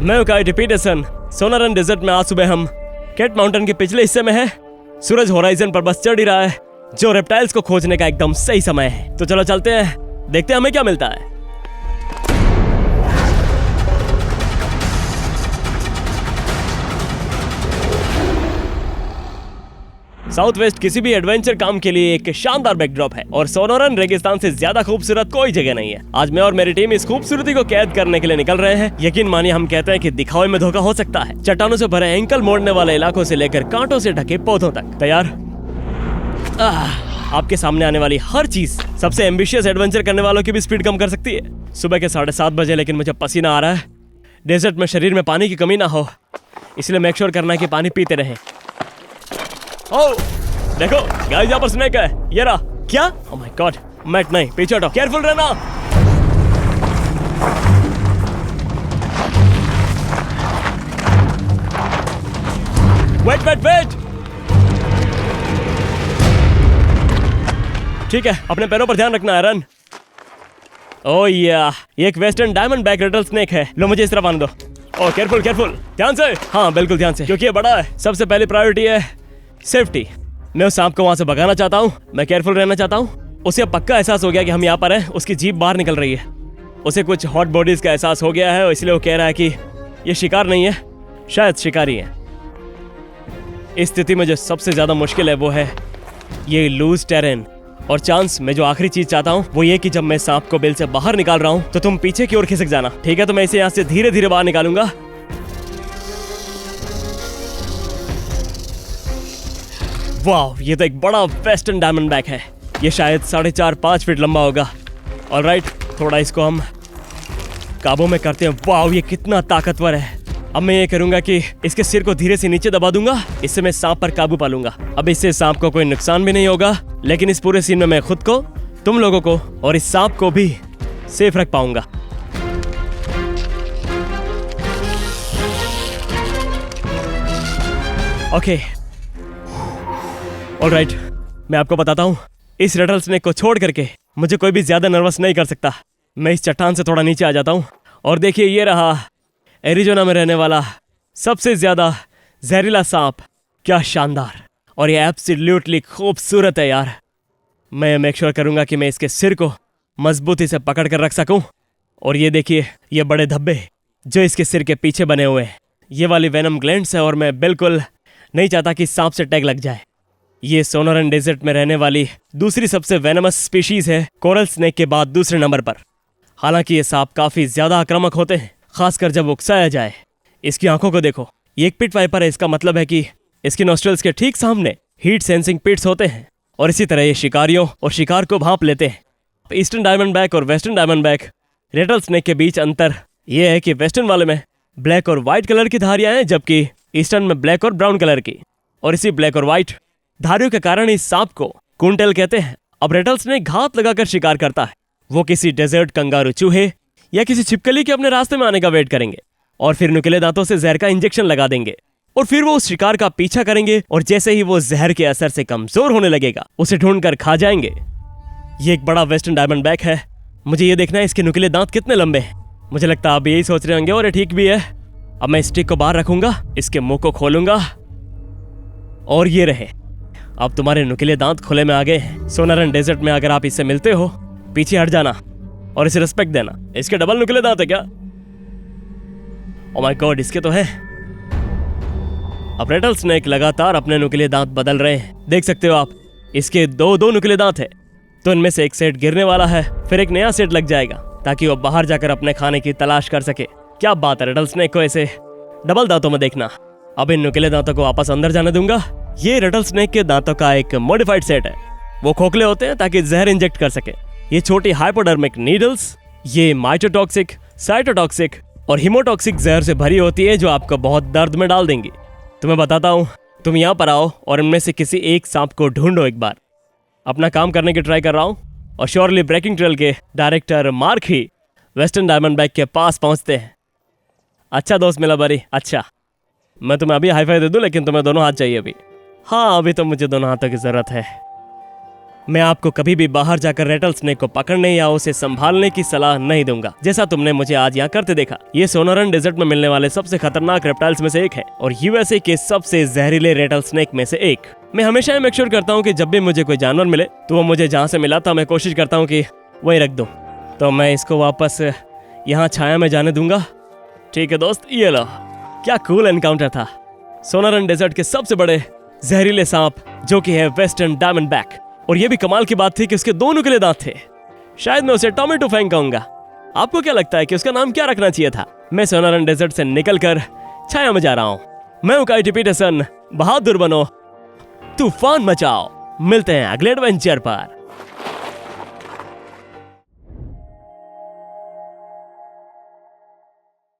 मैं काइटी Peterson. सोनारन desert में आज सुबह हम कैट माउंटेन के पिछले हिस्से में है। सूरज होराइजन पर बस चढ़ ही रहा है, जो रेप्टाइल्स को खोजने का एकदम सही समय है। तो चलो चलते हैं, देखते हैं हमें क्या मिलता है। साउथ वेस्ट किसी भी एडवेंचर काम के लिए एक शानदार बैकड्रॉप है और सोनोरन रेगिस्तान से ज्यादा खूबसूरत कोई जगह नहीं है। आज मैं और मेरी टीम इस खूबसूरती को कैद करने के लिए निकल रहे हैं। यकीन मानिए, हम कहते हैं कि दिखावे में धोखा हो सकता है। चट्टानों से भरे एंकल मोड़ने वाले इलाकों से लेकर कांटों से ढके पौधों तक। तैयार? आपके सामने आने वाली हर चीज सबसे एम्बिशियस एडवेंचर करने वालों की भी स्पीड कम कर सकती है। सुबह के 7:30 बजे, लेकिन मुझे पसीना आ रहा है। डेजर्ट में शरीर में पानी की कमी ना हो, इसलिए मेक श्योर करना कि पानी पीते रहें। ओह देखो गाइस, यहाँ पर स्नेक है। ये रहा। क्या? Oh my God. मैट नहीं, पीछे हटो, केयरफुल रहना। Wait wait wait. ठीक है, अपने पैरों पर ध्यान रखना है। रन। ओह या, ये एक western diamond back Ratle snake है। लो मुझे इस तरफ आने दो। ओह केयरफुल केयरफुल, ध्यान से। हाँ बिल्कुल ध्यान से, क्योंकि ये बड़ा है। सबसे पहली प्रायोरिटी है सेफ्टी। मैं उस सांप को वहां से भगाना चाहता हूँ। मैं केयरफुल रहना चाहता हूँ। उसे पक्का एहसास हो गया कि हम यहाँ पर हैं। उसकी जीभ बाहर निकल रही है। उसे कुछ हॉट बॉडीज का एहसास हो गया है, इसलिए वो कह रहा है कि ये शिकार नहीं है, शायद शिकारी है। इस स्थिति में जो सबसे ज्यादा मुश्किल है वो है ये लूज टेरेन। और चांस, मैं जो आखिरी चीज चाहता हूँ वो ये कि जब मैं सांप को बिल से बाहर निकाल रहा हूँ तो तुम पीछे की ओर खिसक जाना, ठीक है? तो मैं इसे यहाँ से धीरे धीरे बाहर निकालूंगा। वाह, ये तो एक बड़ा वेस्टर्न डायमंड बैक है। ये शायद 4.5-5 फीट लंबा होगा। ऑलराइट, थोड़ा इसको हम काबू में करते हैं। वाह, ये कितना ताकतवर है। अब मैं ये करूंगा कि इसके सिर को धीरे से नीचे दबा दूंगा। इससे मैं सांप पर काबू पा लूंगा। अब इससे सांप को कोई नुकसान भी नहीं होगा, लेकिन इस पूरे सीन में मैं खुद को, तुम लोगों को और इस सांप को भी सेफ रख पाऊंगा। ओके ऑलराइट, मैं आपको बताता हूँ, इस रेटल स्नेक को छोड़ करके मुझे कोई भी ज्यादा नर्वस नहीं कर सकता। मैं इस चट्टान से थोड़ा नीचे आ जाता हूँ और देखिए, ये रहा एरिजोना में रहने वाला सबसे ज्यादा जहरीला सांप। क्या शानदार, और ये एब्सोल्युटली खूबसूरत है यार। मैं मेक श्योर करूंगा कि मैं इसके सिर को मजबूती से पकड़ कर रख सकूं। और ये देखिए, ये बड़े धब्बे जो इसके सिर के पीछे बने हुए हैं, ये वाली वेनम ग्लैंड्स है। और मैं बिल्कुल नहीं चाहता कि सांप से टैग लग जाए। ये सोनोरन डेजर्ट में रहने वाली दूसरी सबसे वेनमस स्पीशीज है, कोरल स्नेक के बाद दूसरे नंबर पर। हालांकि ये सांप काफी ज्यादा आक्रामक होते हैं, खासकर जब उकसाया जाए। इसकी आंखों को देखो, ये एक पिट वाइपर है। इसका मतलब है कि इसके नोस्ट्रल्स के ठीक सामने हीट सेंसिंग पिट्स होते हैं और इसी तरह ये शिकारियों और शिकार को भांप लेते हैं। ईस्टर्न डायमंड बैक और western diamond back Ratle snake के बीच अंतर यह है कि वेस्टर्न वाले में ब्लैक और व्हाइट कलर की धारियां हैं, जबकि ईस्टर्न में ब्लैक और ब्राउन कलर की। और इसी ब्लैक और व्हाइट धारियों के कारण इस सांप को कूनटेल कहते हैं। अब रेटल स्नेक घात लगाकर शिकार करता है। वो किसी डेजर्ट कंगारू चूहे या किसी छिपकली के अपने रास्ते में आने का वेट करेंगे और फिर नुकीले दांतों से जहर का इंजेक्शन लगा देंगे और फिर वो उस शिकार का पीछा करेंगे और जैसे ही वो जहर के असर से कमजोर होने लगेगा, उसे ढूंढकर खा जाएंगे। ये एक बड़ा वेस्टर्न डायमंड बैक है। मुझे ये देखना है इसके नुकीले दांत कितने लंबे हैं। मुझे लगता है आप यही सोच रहे होंगे, और ये ठीक भी है। अब मैं स्टिक को बाहर रखूंगा, इसके मुंह को खोलूंगा और ये रहे, अब तुम्हारे नुकीले दांत खुले में आ गए हैं। सोनारन डेजर्ट में अगर आप इससे मिलते हो, पीछे हट जाना और इसे रिस्पेक्ट देना। इसके डबल नुकीले दांत है क्या? ओह माय गॉड, इसके तो है। अब रेटल स्नेक लगातार अपने नुकीले दांत बदल रहे हैं। देख सकते हो आप, इसके दो नुकीले दांत है, तो इनमें से एक सेट गिरने वाला है, फिर एक नया सेट लग जाएगा ताकि वो बाहर जाकर अपने खाने की तलाश कर सके। क्या बात है, रेटल स्नेक को ऐसे डबल दांतों में देखना। अब इन नुकीले दांतों को वापस अंदर जाने दूंगा। ये रेटल स्नेक के दांतों का एक मॉडिफाइड सेट है। वो खोखले होते हैं ताकि जहर इंजेक्ट कर सके। ये छोटी हाइपोडर्मिक नीडल्स, ये माइटोटॉक्सिक, साइटोटॉक्सिक और हिमोटॉक्सिक जहर से भरी होती है, जो आपको बहुत दर्द में डाल देंगी। तुम्हें बताता हूँ, तुम यहाँ पर आओ और इनमें से किसी एक सांप को ढूंढो। एक बार अपना काम करने की ट्राई कर रहा हूँ और श्योरली ब्रेकिंग ट्रेल के डायरेक्टर मार्क ही वेस्टर्न डायमंड बैक के पास पहुंचते हैं। अच्छा दोस्त मिला बरी। अच्छा, मैं तुम्हें अभी हाई फाई दे दूं, लेकिन तुम्हें दोनों हाथ चाहिए अभी। हाँ, अभी तो मुझे दोनों हाथों की जरूरत है। मैं आपको कभी भी बाहर जाकर रेटल स्नेक को पकड़ने या उसे संभालने की सलाह नहीं दूंगा, जैसा तुमने मुझे आज यहाँ करते देखा। ये सोनोरन डेजर्ट में मिलने वाले सबसे खतरनाक रेप्टाइल्स में से एक है और यूएसए के सबसे जहरीले रेटल स्नेक में से एक। मैं हमेशा मेक श्योर करता हूँ कि जब भी मुझे कोई जानवर मिले तो वो मुझे जहाँ से मिला था मैं कोशिश करता हूँ कि वहीं रख दूं। तो मैं इसको वापस यहाँ छाया में जाने दूंगा। ठीक है दोस्त, ये लो। क्या कूल एनकाउंटर था। सोनोरन डेजर्ट के सबसे बड़े जहरीले सांप जो कि है वेस्टर्न डायमंडबैक, और ये भी कमाल की बात थी कि उसके दोनों के लिए दांत थे। शायद मैं उसे टोमेटो फैंग कहूंगा। आपको क्या लगता है कि उसका नाम क्या रखना चाहिए था? मैं सोनोरन डेजर्ट से निकलकर छाया में जा रहा हूँ। मैं हूँ काइटी पीटरसन। बहादुर बनो, तूफान मचाओ। मिलते हैं अगले एडवेंचर पर।